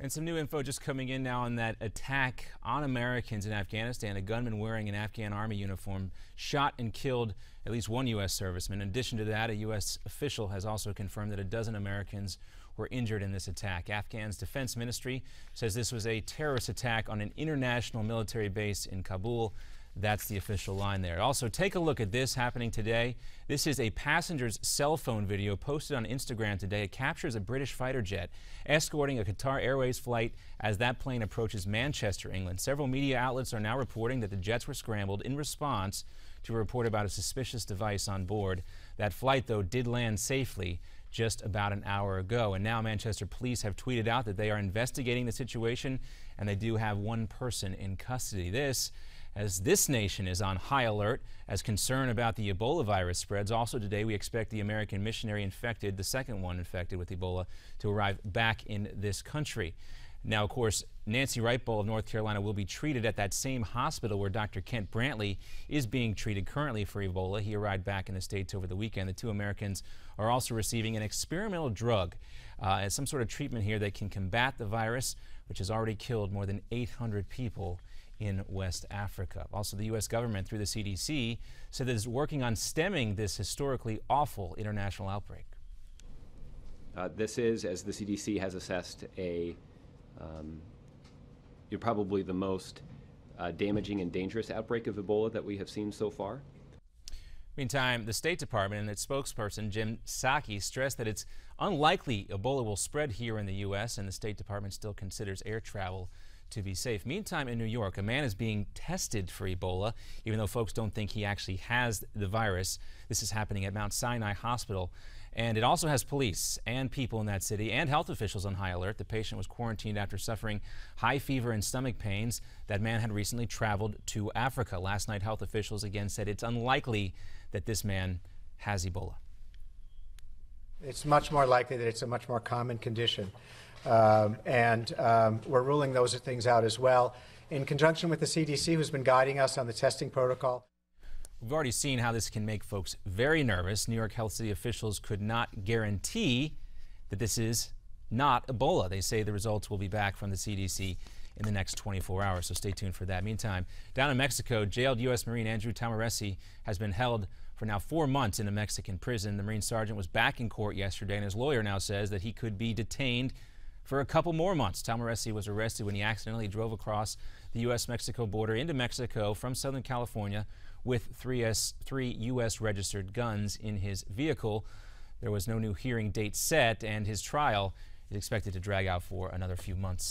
And some new info just coming in now on that attack on Americans in Afghanistan. A gunman wearing an Afghan army uniform shot and killed at least one U.S. serviceman. In addition to that, a U.S. official has also confirmed that a dozen Americans were injured in this attack. Afghan's defense ministry says this was a terrorist attack on an international military base in Kabul. That's the official line there. Also, take a look at this happening today. This is a passenger's cell phone video posted on Instagram today. It captures a British fighter jet escorting a Qatar Airways flight as that plane approaches Manchester, England. Several media outlets are now reporting that the jets were scrambled in response to a report about a suspicious device on board. That flight, though, did land safely just about an hour ago. And now Manchester police have tweeted out that they are investigating the situation and they do have one person in custody. As this nation is on high alert as concern about the Ebola virus spreads. Also today, we expect the American missionary infected, the second one infected with Ebola, to arrive back in this country. Now, of course, Nancy Wright-Bowl of North Carolina will be treated at that same hospital where Dr. Kent Brantley is being treated currently for Ebola. He arrived back in the States over the weekend. The two Americans are also receiving an experimental drug as some sort of treatment here that can combat the virus, which has already killed more than 800 people in West Africa. Also, the U.S. government, through the CDC, said that it's working on stemming this historically awful international outbreak. This is, as the CDC has assessed, probably the most damaging and dangerous outbreak of Ebola that we have seen so far. Meantime, the State Department and its spokesperson, Jim Psaki, stressed that it's unlikely Ebola will spread here in the U.S., and the State Department still considers air travel to be safe. Meantime, in New York, a man is being tested for Ebola, even though folks don't think he actually has the virus. This is happening at Mount Sinai Hospital, and it also has police and people in that city and health officials on high alert. The patient was quarantined after suffering high fever and stomach pains. That man had recently traveled to Africa. Last night, health officials again said it's unlikely that this man has Ebola. It's much more likely that it's a much more common condition. We're ruling those things out as well, in conjunction with the CDC, who's been guiding us on the testing protocol. We've already seen how this can make folks very nervous. New York Health City officials could not guarantee that this is not Ebola. They say the results will be back from the CDC in the next 24 hours, so stay tuned for that. Meantime, down in Mexico, jailed U.S. Marine Andrew Tamaresi has been held for now 4 months in a Mexican prison. The Marine Sergeant was back in court yesterday, and his lawyer now says that he could be detained for a couple more months. Tamaresi was arrested when he accidentally drove across the U.S.-Mexico border into Mexico from Southern California with three U.S. registered guns in his vehicle. There was no new hearing date set, and his trial is expected to drag out for another few months.